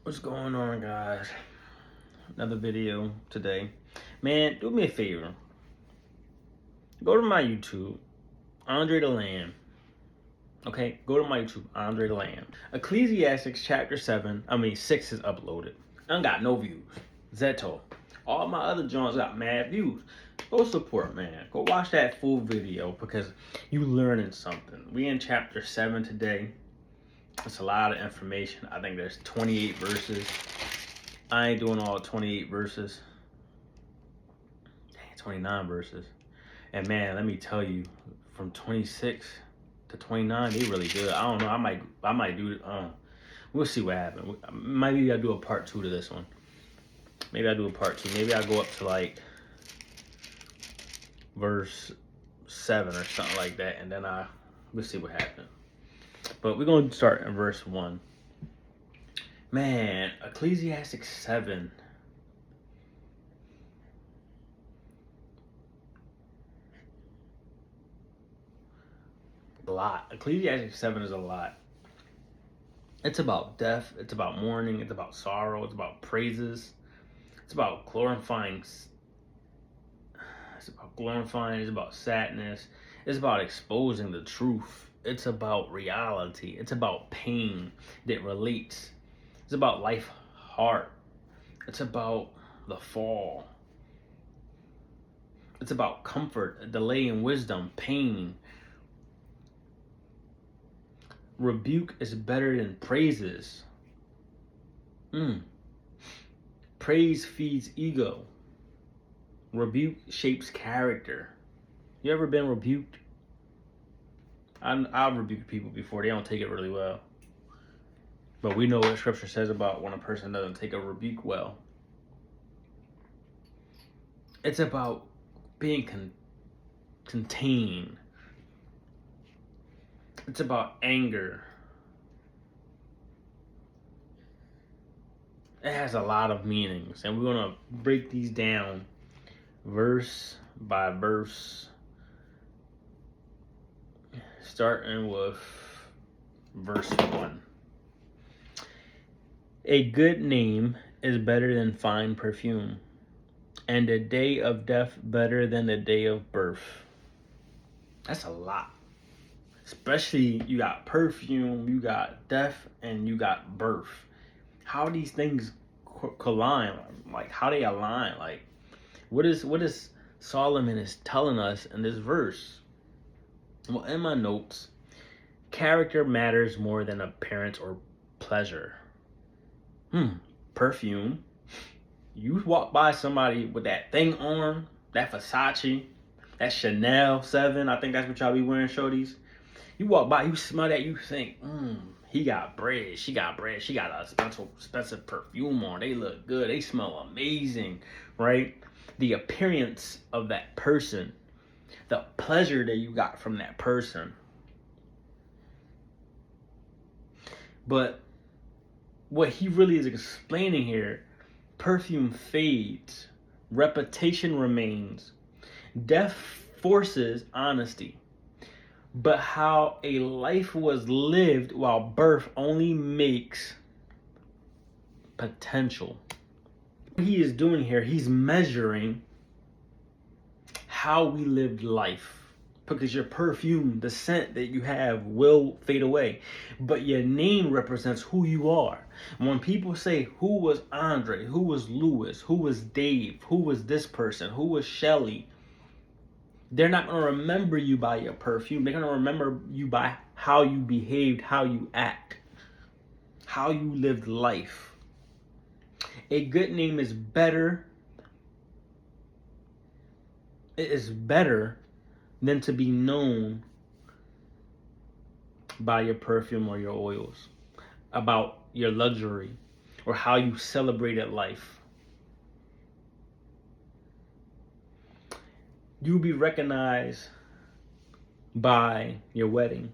What's going on, guys? Another video today. Man, do me a favor. Go to my YouTube, Andre the Lamb. Okay, go to my YouTube, Andre the Lamb. Ecclesiastics chapter 6 is uploaded. I ain't got no views. Zeto. All my other joints got mad views. Go support, man. Go watch that full video because you learning something. We in chapter 7 today. It's a lot of information. I think there's 28 verses. I ain't doing all 28 verses. Dang, 29 verses. And man, let me tell you, from 26 to 29, they really good. I don't know. I might do it. We'll see what happens. Maybe I'll do a part 2 to this one. Maybe I'll do a part 2. Maybe I'll go up to like verse 7 or something like that, and then we'll see what happens. But we're gonna start in verse 1. Man, Ecclesiastics 7. A lot. Ecclesiastes 7 is a lot. It's about death. It's about mourning. It's about sorrow. It's about praises. It's about glorifying. It's about sadness. It's about exposing the truth. It's about reality. It's about pain that relates. It's about life heart. It's about the fall. It's about comfort, delay in wisdom, pain. Rebuke is better than praises. Praise feeds ego. Rebuke shapes character. You ever been rebuked? I've rebuked people before. They don't take it really well. But we know what scripture says about when a person doesn't take a rebuke well. It's about being contained. It's about anger. It has a lot of meanings, and we're going to break these down verse by verse, starting with verse 1. A good name is better than fine perfume, and the day of death better than the day of birth. That's a lot. Especially you got perfume, you got death, and you got birth. How these things collide, like how they align, like what is Solomon is telling us in this verse? Well, in my notes, character matters more than appearance or pleasure. Perfume. You walk by somebody with that thing on, that Versace, that Chanel 7, I think that's what y'all be wearing, shorties. You walk by, you smell that, you think, he got bread, she got bread, she got a expensive perfume on, they look good, they smell amazing, right? The appearance of that person, the pleasure that you got from that person. But what he really is explaining here, perfume fades, reputation remains, death forces honesty. But how a life was lived while birth only makes potential. What he is doing here, he's measuring how we lived life. Because your perfume, the scent that you have will fade away. But your name represents who you are. When people say, who was Andre? Who was Lewis? Who was Dave? Who was this person? Who was Shelly? They're not going to remember you by your perfume. They're going to remember you by how you behaved, how you act, how you lived life. A good name is better. It is better than to be known by your perfume or your oils, about your luxury, or how you celebrated life. You'll be recognized by your wedding,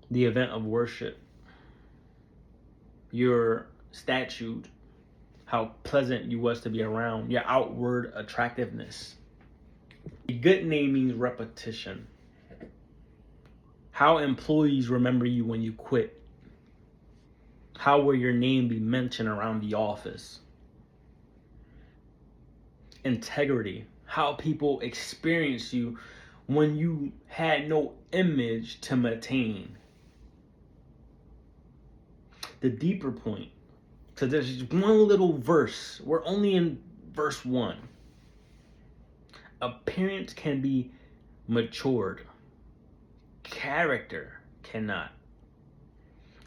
the event of worship, your statue, how pleasant you was to be around, your outward attractiveness. A good name means repetition. How employees remember you when you quit. How will your name be mentioned around the office? Integrity. How people experience you when you had no image to maintain. The deeper point. So there's just one little verse. We're only in verse 1. Appearance can be matured. Character cannot.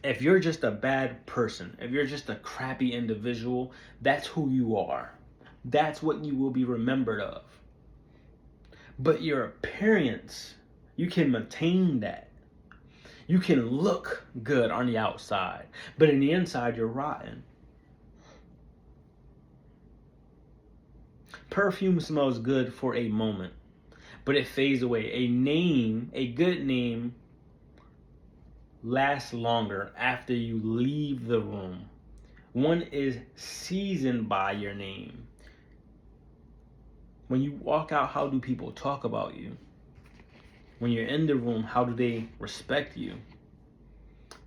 If you're just a bad person, if you're just a crappy individual, that's who you are. That's what you will be remembered of. But your appearance, you can maintain that. You can look good on the outside, but in the inside, you're rotten. Perfume smells good for a moment, but it fades away. A good name, lasts longer after you leave the room. One is seasoned by your name. When you walk out, how do people talk about you? When you're in the room, how do they respect you?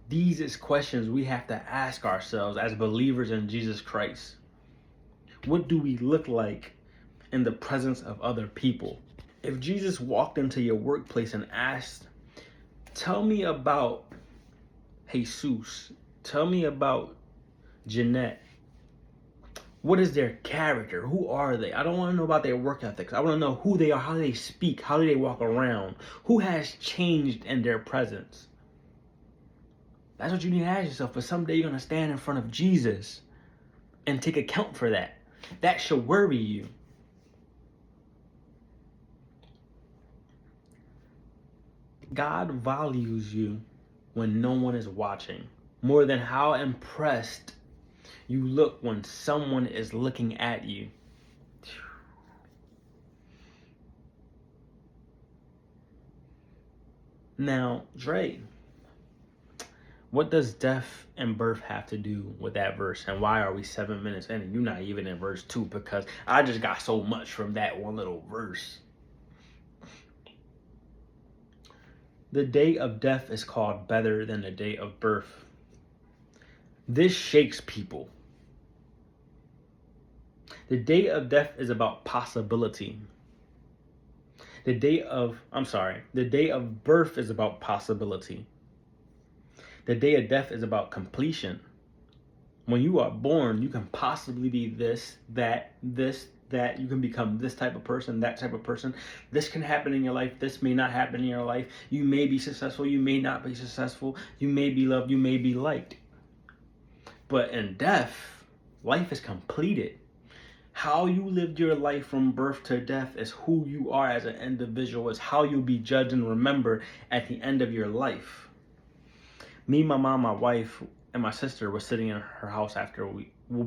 These is questions we have to ask ourselves as believers in Jesus Christ. What do we look like in the presence of other people? If Jesus walked into your workplace and asked, tell me about Jesus, tell me about Jeanette, what is their character? Who are they? I don't want to know about their work ethics. I want to know who they are, how they speak, how do they walk around, who has changed in their presence. That's what you need to ask yourself. But someday you're going to stand in front of Jesus and take account for that. That should worry you. God values you when no one is watching, more than how impressed you look when someone is looking at you. Now, Dre, what does death and birth have to do with that verse? And why are we 7 minutes in and you're not even in verse 2? Because I just got so much from that one little verse. The day of death is called better than the day of birth. This shakes people. The day of death is about possibility. The day of birth is about possibility. The day of death is about completion. When you are born, you can possibly be this, that. You can become this type of person, that type of person. This can happen in your life. This may not happen in your life. You may be successful. You may not be successful. You may be loved. You may be liked. But in death, life is completed. How you lived your life from birth to death is who you are as an individual. It's how you'll be judged and remembered at the end of your life. Me, my mom, my wife, and my sister were sitting in her house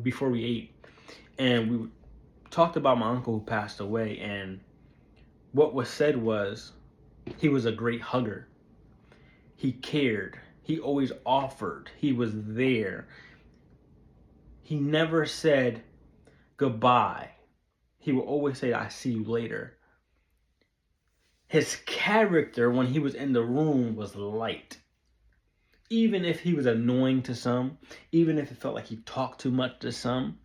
before we ate, and we talked about my uncle who passed away, and what was said was he was a great hugger. He cared. He always offered. He was there. He never said goodbye. He would always say, I see you later. His character when he was in the room was light. Even if he was annoying to some, even if it felt like he talked too much to some,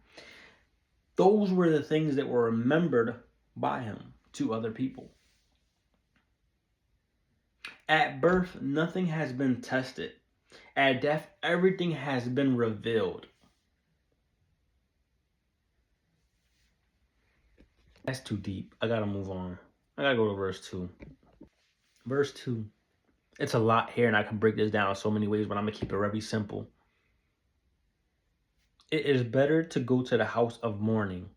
those were the things that were remembered by him to other people. At birth, nothing has been tested. At death, everything has been revealed. That's too deep. I gotta move on. I gotta go to verse 2. Verse 2. It's a lot here, and I can break this down so many ways, but I'm gonna keep it very simple. It is better to go to the house of mourning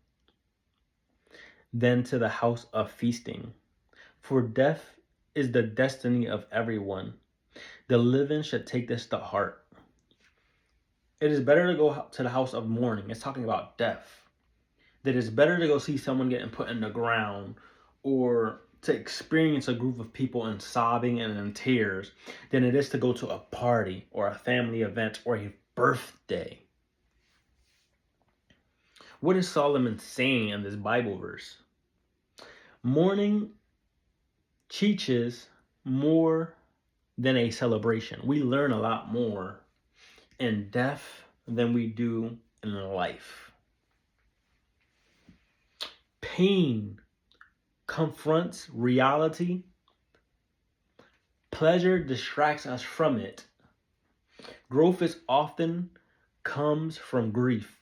than to the house of feasting. For death is the destiny of everyone. The living should take this to heart. It is better to go to the house of mourning. It's talking about death. That it's better to go see someone getting put in the ground or to experience a group of people in sobbing and in tears than it is to go to a party or a family event or a birthday. What is Solomon saying in this Bible verse? Mourning teaches more than a celebration. We learn a lot more in death than we do in life. Pain confronts reality. Pleasure distracts us from it. Growth is often comes from grief.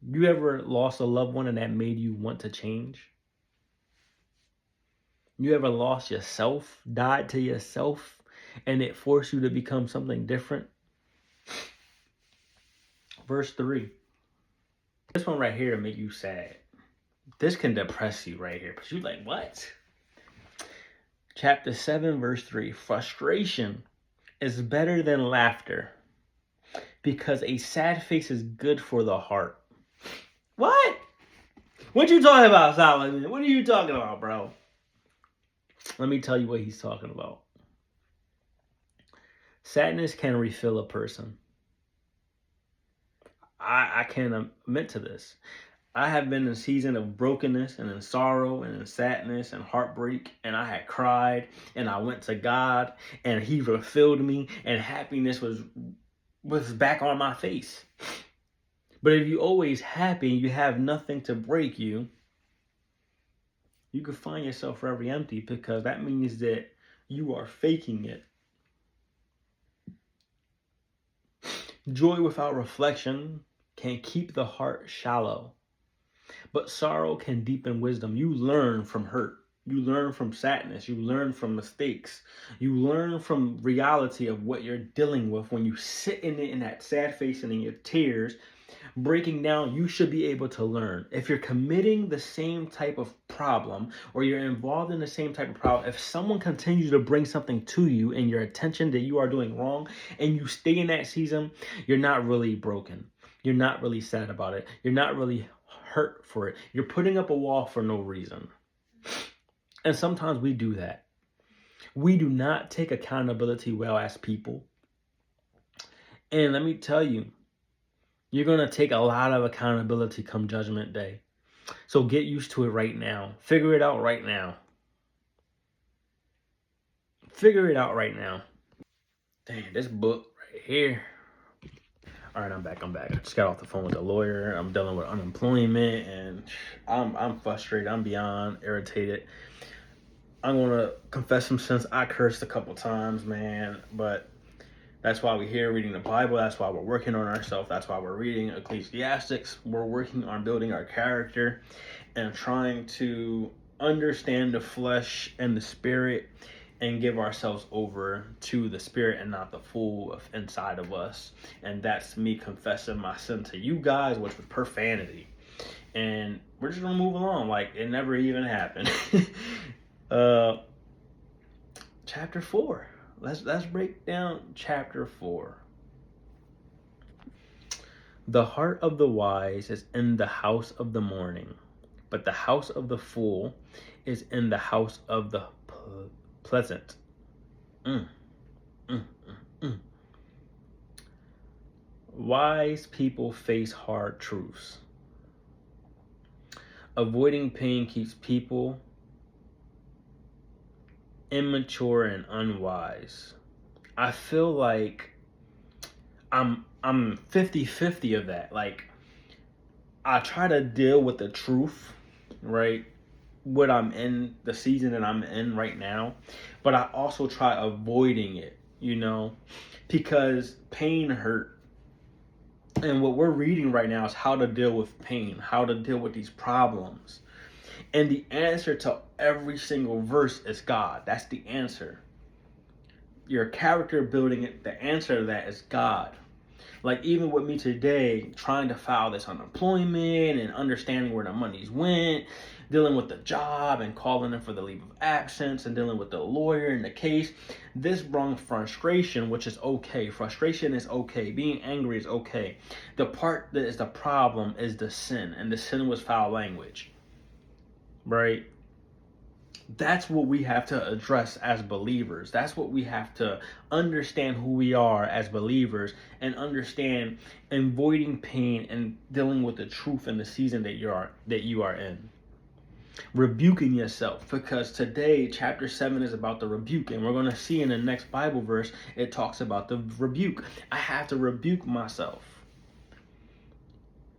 You ever lost a loved one and that made you want to change? You ever lost yourself, died to yourself, and it forced you to become something different? Verse 3. This one right here to make you sad. This can depress you right here. But you're like, what? Chapter 7, verse 3. Frustration is better than laughter because a sad face is good for the heart. What? What you talking about, Solomon? What are you talking about, bro? Let me tell you what he's talking about. Sadness can refill a person. I can admit to this. I have been in a season of brokenness and in sorrow and in sadness and heartbreak, and I had cried and I went to God and he refilled me and happiness was back on my face. But if you're always happy and you have nothing to break you, you could find yourself forever empty, because that means that you are faking it. Joy without reflection can keep the heart shallow, but sorrow can deepen wisdom. You learn from hurt. You learn from sadness. You learn from mistakes. You learn from reality of what you're dealing with. When you sit in it in that sad face and in your tears, breaking down, you should be able to learn. If you're committing the same type of problem or you're involved in the same type of problem, if someone continues to bring something to you and your attention that you are doing wrong and you stay in that season, you're not really broken. You're not really sad about it. You're not really hurt for it. You're putting up a wall for no reason. And sometimes we do that. We do not take accountability well as people. And let me tell you, you're going to take a lot of accountability come Judgment Day. So get used to it right now. Figure it out right now. Figure it out right now. Dang, this book right here. All right, I'm back. I just got off the phone with the lawyer. I'm dealing with unemployment, and I'm frustrated. I'm beyond irritated. I'm going to confess some sins. I cursed a couple times, man, but that's why we're here reading the Bible. That's why we're working on ourselves. That's why we're reading ecclesiastics. We're working on building our character and trying to understand the flesh and the spirit and give ourselves over to the spirit and not the fool inside of us. And that's me confessing my sin to you guys, which was profanity. And we're just going to move along like it never even happened. Chapter 4. Let's break down chapter 4. The heart of the wise is in the house of the morning, but the house of the fool is in the house of the pleasant. Wise people face hard truths. Avoiding pain keeps people immature and unwise. I feel like I'm 50-50 of that. Like, I try to deal with the truth, right? What I'm in, the season that I'm in right now, but I also try avoiding it, because pain hurt. And what we're reading right now is how to deal with pain, how to deal with these problems. And the answer to every single verse is God. That's the answer. Your character building it, the answer to that is God. Like, even with me today, trying to file this unemployment and understanding where the money's went, dealing with the job and calling in for the leave of absence and dealing with the lawyer and the case, this brought frustration, which is okay. Frustration is okay. Being angry is okay. The part that is the problem is the sin, and the sin was foul language. Right? That's what we have to address as believers. That's what we have to understand who we are as believers and understand avoiding pain and dealing with the truth in the season that you are in. rebuking yourself, because today chapter 7 is about the rebuke, and we're going to see in the next Bible verse it talks about the rebuke. I have to rebuke myself.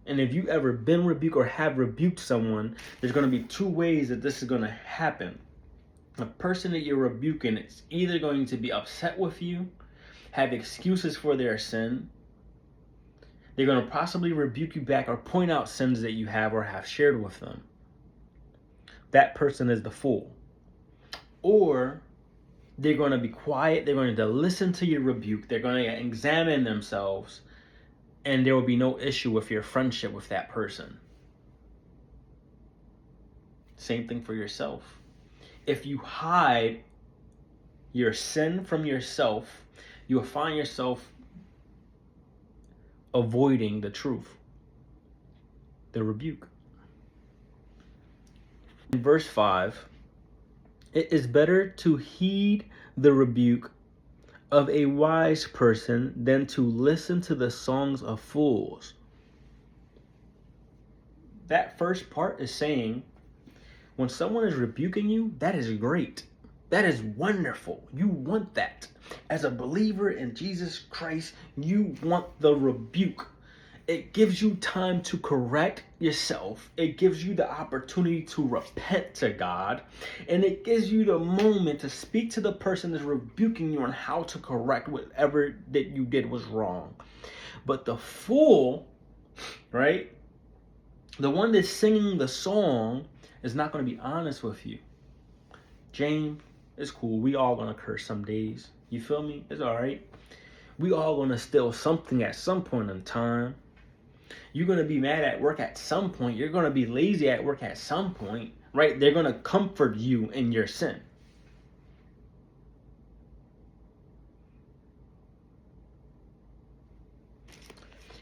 And if you ever been rebuked or have rebuked someone, there's going to be two ways that this is going to happen. The person that you're rebuking is either going to be upset with you, have excuses for their sin. They're going to possibly rebuke you back or point out sins that you have or have shared with them. That person is the fool. Or they're going to be quiet. They're going to listen to your rebuke. They're going to examine themselves, and there will be no issue with your friendship with that person. Same thing for yourself. If you hide your sin from yourself, you will find yourself avoiding the truth, the rebuke. In verse 5, it is better to heed the rebuke of a wise person than to listen to the songs of fools. That first part is saying, when someone is rebuking you, that is great. That is wonderful. You want that. As a believer in Jesus Christ, you want the rebuke. It gives you time to correct yourself. It gives you the opportunity to repent to God. And it gives you the moment to speak to the person that's rebuking you on how to correct whatever that you did was wrong. But the fool, right? The one that's singing the song is not going to be honest with you. James, it's cool. We all going to curse some days. You feel me? It's all right. We all going to steal something at some point in time. You're going to be mad at work at some point. You're going to be lazy at work at some point, right? They're going to comfort you in your sin.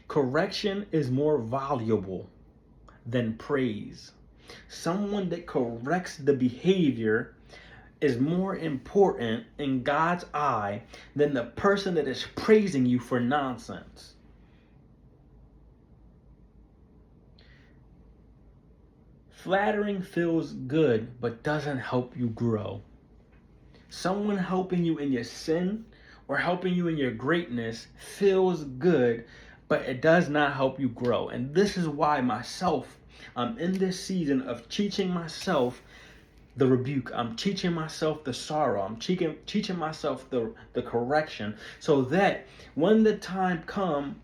Correction is more valuable than praise. Someone that corrects the behavior is more important in God's eye than the person that is praising you for nonsense. Flattering feels good, but doesn't help you grow. Someone helping you in your sin or helping you in your greatness feels good, but it does not help you grow. And this is why I'm in this season of teaching myself the rebuke. I'm teaching myself the sorrow. I'm teaching myself the correction, so that when the time comes,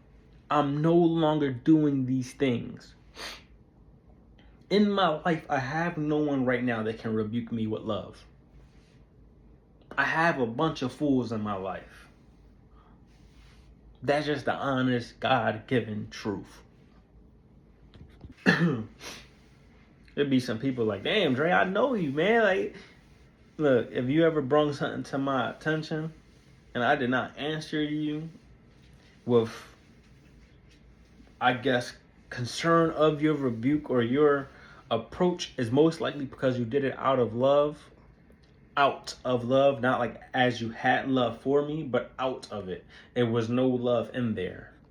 I'm no longer doing these things. In my life, I have no one right now that can rebuke me with love. I have a bunch of fools in my life. That's just the honest, God-given truth. There'd be some people like, damn, Dre, I know you, man. Like, look, if you ever brought something to my attention and I did not answer you with, I guess, concern of your rebuke or your approach, is most likely because you did it out of love, not like as you had love for me, but out of it. There was no love in there.